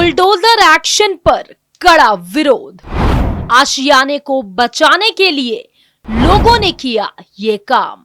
Bulldozer action पर कड़ा विरोध। आशियाने को बचाने के लिए लोगों ने किया ये काम,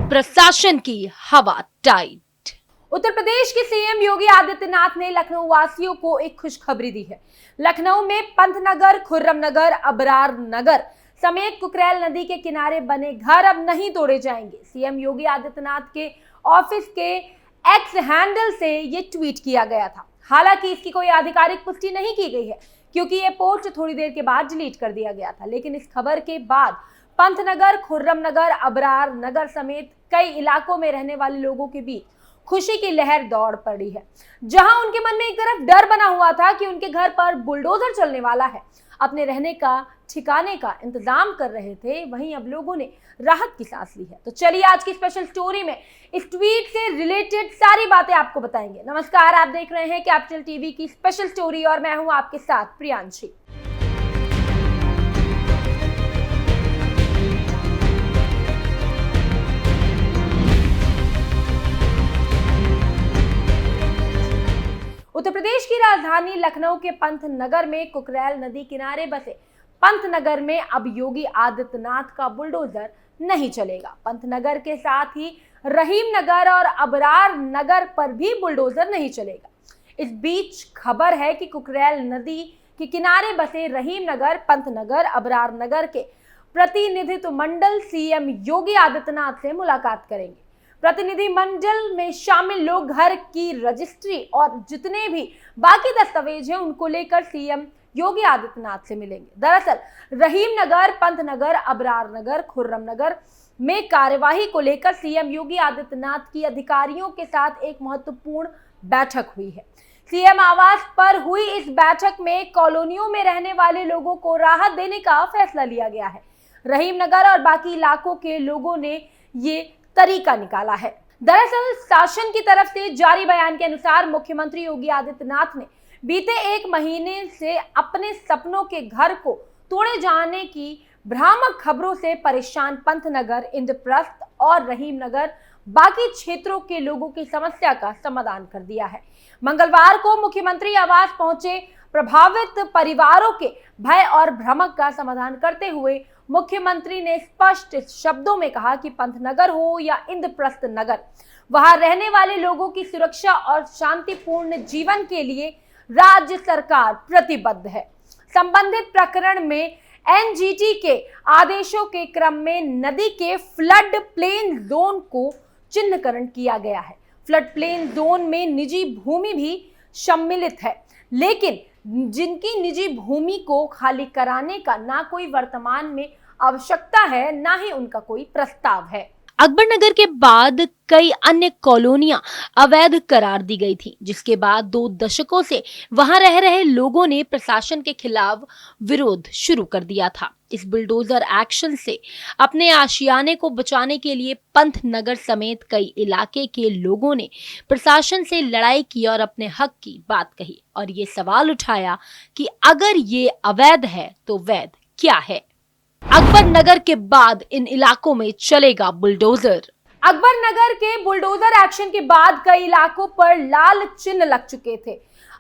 प्रशासन की हवा टाइट। उत्तर प्रदेश के सीएम योगी आदित्यनाथ ने लखनऊ वासियों को एक खुशखबरी दी है। लखनऊ में पंतनगर, खुर्रमनगर, अबरार नगर समेत कुकरेल नदी के किनारे बने घर अब नहीं तोड़े जाएंगे। सीएम योगी आदित्यनाथ के ऑफिस के एक्स हैंडल से ये ट्वीट किया गया था। हालांकि इसकी कोई आधिकारिक पुष्टि नहीं की गई है क्योंकि ये पोस्ट थोड़ी देर के बाद डिलीट कर दिया गया था। लेकिन इस खबर के बाद पंतनगर, खुर्रमनगर, अबरार नगर समेत कई इलाकों में रहने वाले लोगों के बीच खुशी की लहर दौड़ पड़ी है। जहां उनके मन में एक तरफ डर बना हुआ था कि उनके घर पर बुलडोजर चलने वाला है, अपने रहने का ठिकाने का इंतजाम कर रहे थे, वहीं अब लोगों ने राहत की सांस ली है। तो चलिए आज की स्पेशल स्टोरी में इस ट्वीट से रिलेटेड सारी बातें आपको बताएंगे। नमस्कार, आप देख रहे हैं कैपिटल टीवी की स्पेशल स्टोरी और मैं हूं आपके साथ प्रियांशी। उत्तर प्रदेश की राजधानी लखनऊ के पंतनगर में कुकरेल नदी किनारे बसे पंतनगर में अब योगी आदित्यनाथ का बुलडोजर नहीं चलेगा। पंतनगर के साथ ही रहीम नगर और अबरार नगर पर भी बुलडोजर नहीं चलेगा। इस बीच खबर है कि कुकरेल नदी के किनारे बसे रहीम नगर, पंतनगर, अबरार नगर के प्रतिनिधित्व मंडल सीएम योगी आदित्यनाथ से मुलाकात करेंगे। प्रतिनिधि मंडल में शामिल लोग घर की रजिस्ट्री और जितने भी बाकी दस्तावेज हैं उनको लेकर सीएम योगी आदित्यनाथ से मिलेंगे। दरअसल रहीम नगर, पंतनगर, अबरार नगर, खुर्रमनगर में कार्यवाही को लेकर सीएम योगी आदित्यनाथ की अधिकारियों के साथ एक महत्वपूर्ण बैठक हुई है। सीएम आवास पर हुई इस बैठक में कॉलोनियों में रहने वाले लोगों को राहत देने का फैसला लिया गया है। रहीम नगर और बाकी इलाकों के लोगों ने ये तरीका निकाला है। दरअसल शासन की तरफ से जारी बयान के अनुसार मुख्यमंत्री योगी आदित्यनाथ ने बीते एक महीने से अपने सपनों के घर को तोड़े जाने की भ्रामक खबरों से परेशान पंतनगर, इंद्रप्रस्थ और रहीम नगर बाकी क्षेत्रों के लोगों की समस्या का समाधान कर दिया है। मंगलवार को मुख्यमंत्री आवास पहुंचे प्रभावित परिवारों के भय और भ्रमक का समाधान करते हुए मुख्यमंत्री ने स्पष्ट शब्दों में कहा कि पंतनगर हो या इंद्रप्रस्थ नगर, वहां रहने वाले लोगों की सुरक्षा और शांतिपूर्ण जीवन के लिए राज्य सरकार प्रतिबद्ध है। संबंधित प्रकरण में एनजीटी के आदेशों के क्रम में नदी के फ्लड प्लेन जोन को चिन्हकरण किया गया है। फ्लड प्लेन जोन में निजी भूमि भी सम्मिलित है, लेकिन जिनकी निजी भूमि को खाली कराने का ना कोई वर्तमान में आवश्यकता है, ना ही उनका कोई प्रस्ताव है। अकबर नगर के बाद कई अन्य कॉलोनियां अवैध करार दी गई थी, जिसके बाद 2 दशकों से वहां रह रहे लोगों ने प्रशासन के खिलाफ विरोध शुरू कर दिया था। इस बुलडोजर एक्शन से अपने आशियाने को बचाने के लिए पंतनगर समेत कई इलाके के लोगों ने प्रशासन से लड़ाई की और अपने हक की बात कही और ये सवाल उठाया कि अगर ये अवैध है तो वैध क्या है। अकबर नगर के बाद इन इलाकों में चलेगा बुलडोजर। अकबर नगर के बुलडोजर एक्शन के बाद कई इलाकों पर लाल चिन्ह लग चुके थे।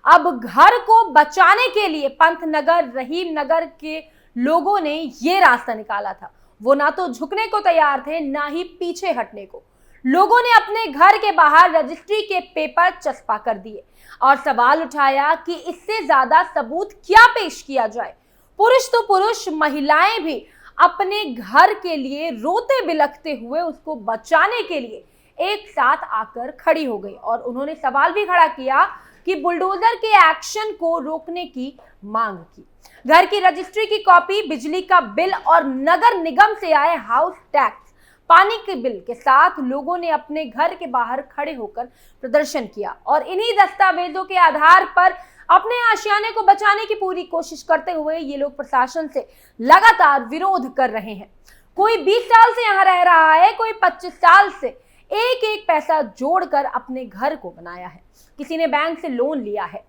अब घर को बचाने के लिए पंतनगर, रहीम नगर के लोगों ने ये रास्ता निकाला था। वो ना तो झुकने को तैयार थे, ना ही पीछे हटने को। लोगों ने अपने घर के बाहर रजिस्ट्री के पेपर चस्पा कर दिए और सवाल उठाया कि इससे ज्यादा सबूत क्या पेश किया जाए। पुरुष तो पुरुष, महिलाएं भी अपने घर के लिए रोते बिलखते हुए उसको बचाने के लिए एक साथ आकर खड़ी हो गई और उन्होंने सवाल भी खड़ा किया कि बुलडोजर के एक्शन को रोकने की मांग की। घर की रजिस्ट्री की कॉपी, बिजली का बिल और नगर निगम से आए हाउस टैक्स, पानी के बिल के साथ लोगों ने अपने घर के बाहर खड़े होकर प्रदर्शन किया और इन्हीं दस्तावेजों के आधार पर अपने आशियाने को बचाने की पूरी कोशिश करते हुए ये लोग प्रशासन से लगातार विरोध कर रहे हैं। कोई 20 साल से यहाँ रह रहा है, कोई 25 साल से एक एक पैसा जोड़कर अपने घर को बनाया है, किसी ने बैंक से लोन लिया है।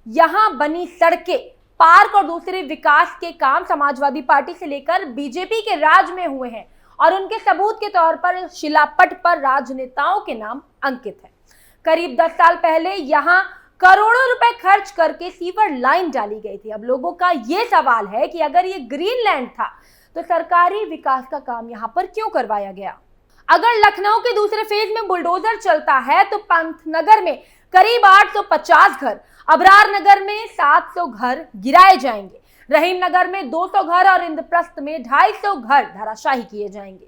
यहाँ बनी सड़कें, पार्क और दूसरे विकास के काम समाजवादी पार्टी से लेकर बीजेपी के राज में हुए हैं और उनके सबूत के तौर पर शिलापट पर राजनेताओं के नाम अंकित है। करीब 10 साल पहले यहाँ करोड़ों रुपए खर्च करके सीवर लाइन डाली गई थी। अब लोगों का ये सवाल है कि अगर ये ग्रीनलैंड था तो सरकारी विकास का काम यहाँ पर क्यों करवाया गया? अगर लखनऊ के दूसरे फेज में बुलडोजर चलता है तो पंतनगर में करीब 850 घर, अबरार नगर में 700 घर गिराए जाएंगे, रहीम नगर में 200 घर और इंद्रप्रस्थ में 250 घर धराशायी किए जाएंगे।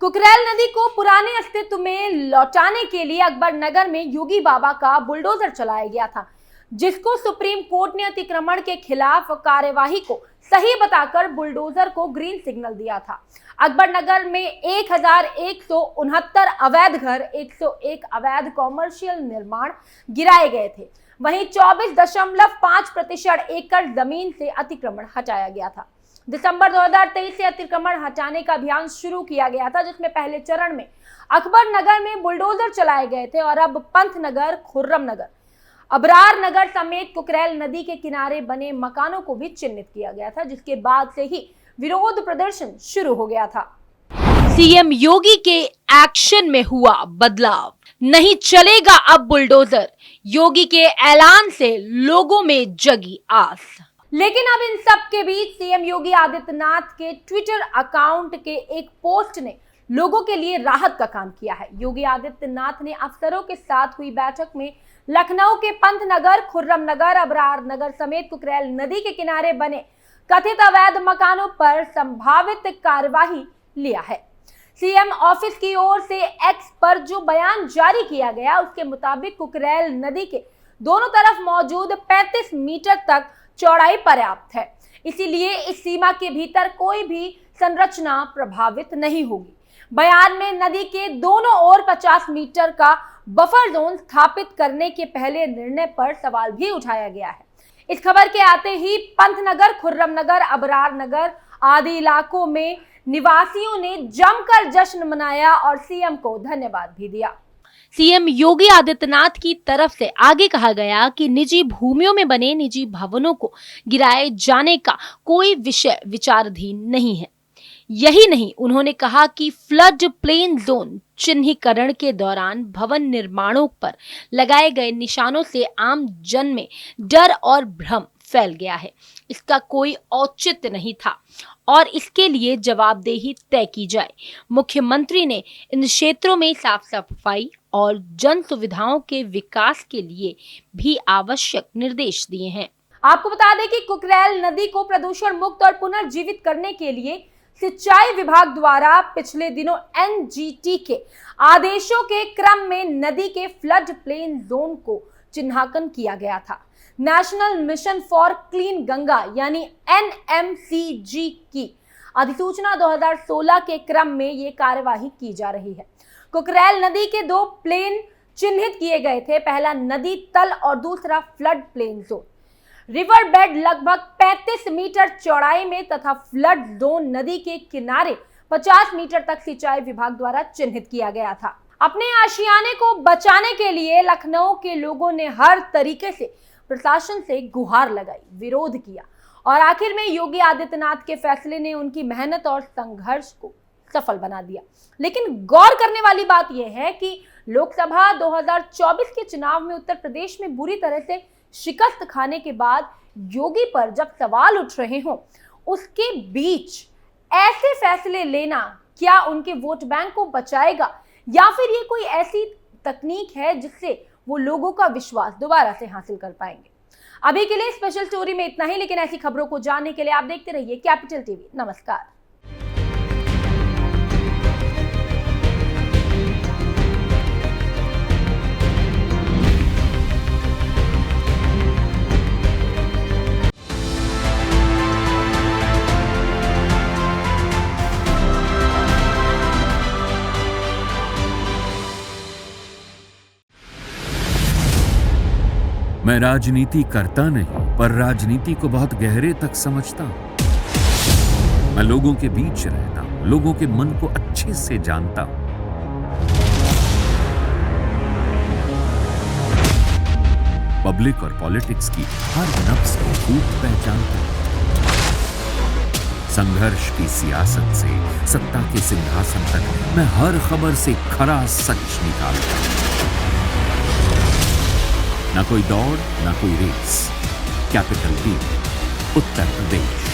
कुकरेल नदी को पुराने अस्तित्व में लौटाने के लिए अकबर नगर में योगी बाबा का बुलडोजर चलाया गया था, जिसको सुप्रीम कोर्ट ने अतिक्रमण के खिलाफ कार्यवाही को सही बताकर बुलडोजर को ग्रीन सिग्नल दिया था। अकबर नगर में 1169 अवैध घर, 101 अवैध कॉमर्शियल निर्माण गिराए गए थे। वहीं 24.5% एकड़ जमीन से अतिक्रमण हटाया गया था। दिसंबर 2023 से अतिक्रमण हटाने का अभियान शुरू किया गया था, जिसमें पहले चरण में अकबर नगर में बुलडोजर चलाए गए थे और अब पंतनगर, खुर्रम नगर, अबरार नगर समेत कुकरेल नदी के किनारे बने मकानों को भी चिन्हित किया गया था, जिसके बाद से ही विरोध प्रदर्शन शुरू हो गया था। सीएम योगी के एक्शन में हुआ बदलाव, नहीं चलेगा अब बुलडोजर। योगी के ऐलान से लोगों में जगी आस। लेकिन अब इन सब के बीच सीएम योगी आदित्यनाथ के ट्विटर अकाउंट के एक पोस्ट ने लोगों के लिए राहत का काम किया है। योगी आदित्यनाथ ने अफसरों के साथ हुई बैठक में लखनऊ के पंतनगर, खुर्रम नगर, अबरार नगर समेत कुकरेल नदी के किनारे बने कथित अवैध मकानों पर संभावित कार्यवाही लिया है। सीएम ऑफिस की ओर से एक्स पर जो बयान जारी किया गया, उसके मुताबिक कुकरेल नदी के दोनों तरफ मौजूद 35 मीटर तक चौड़ाई पर्याप्त है, इसीलिए इस सीमा के भीतर कोई भी संरचना प्रभावित नहीं होगी। बयान में नदी के दोनों ओर 50 मीटर का बफर जोन स्थापित करने के पहले निर्णय पर सवाल भी उठाया गया है। इस खबर के आते ही पंतनगर, खुर्रम नगर, अबरार नगर आदि इलाकों में निवासियों ने जमकर जश्न मनाया और सीएम को धन्यवाद भी दिया। सीएम योगी आदित्यनाथ की तरफ से आगे कहा गया कि निजी भूमियों में बने निजी भवनों को गिराए जाने का कोई विषय विचाराधीन नहीं है। यही नहीं, उन्होंने कहा कि फ्लड प्लेन जोन चिन्हीकरण के दौरान भवन निर्माणों पर लगाए गए निशानों से आम जन में डर और भ्रम फैल गया है। इसका कोई औचित्य नहीं था और इसके लिए जवाबदेही तय की जाए। मुख्यमंत्री ने इन क्षेत्रों में साफ सफाई और जन सुविधाओं के विकास के लिए भी आवश्यक निर्देश दिए हैं। आपको बता दें कि कुकरेल नदी को प्रदूषण मुक्त और पुनर्जीवित करने के लिए सिंचाई विभाग द्वारा पिछले दिनों एनजीटी के आदेशों के क्रम में नदी के फ्लड प्लेन जोन को चिन्हांकन किया गया था। National mission for clean Ganga यानी एनएमसीजी की अधिसूचना 2016 के क्रम में ये कार्यवाही की जा रही है। कुकरेल नदी के 2 प्लेन चिन्हित किए गए थे, पहला नदी तल और दूसरा flood plain zone. River bed लगभग 35 मीटर चौड़ाई में तथा फ्लड जोन नदी के किनारे 50 मीटर तक सिंचाई विभाग द्वारा चिन्हित किया गया था। अपने आशियाने को बचाने के लिए लखनऊ के लोगों ने हर तरीके से प्रशासन से गुहार लगाई, विरोध किया और आखिर में योगी आदित्यनाथ के फैसले ने उनकी मेहनत और संघर्ष को सफल बना दिया। लेकिन गौर करने वाली बात यह है कि लोकसभा 2024 के चुनाव में उत्तर प्रदेश में बुरी तरह से शिकस्त खाने के बाद योगी पर जब सवाल उठ रहे हों, उसके बीच ऐसे फैसले लेना क्या उनके वोट बैंक को बचाएगा या फिर ये कोई ऐसी तकनीक है जिससे वो लोगों का विश्वास दोबारा से हासिल कर पाएंगे? अभी के लिए स्पेशल स्टोरी में इतना ही, लेकिन ऐसी खबरों को जानने के लिए आप देखते रहिए कैपिटल टीवी। नमस्कार। मैं राजनीति करता नहीं, पर राजनीति को बहुत गहरे तक समझता हूं। मैं लोगों के बीच रहता हूं, लोगों के मन को अच्छे से जानता हूं। पब्लिक और पॉलिटिक्स की हर नब्ज को खूब पहचानता हूं। संघर्ष की सियासत से सत्ता के सिंहासन तक मैं हर खबर से खरा सच निकालता हूं। ना कोई दौड़, ना कोई race. Capitol Hill, Uttar Pradesh.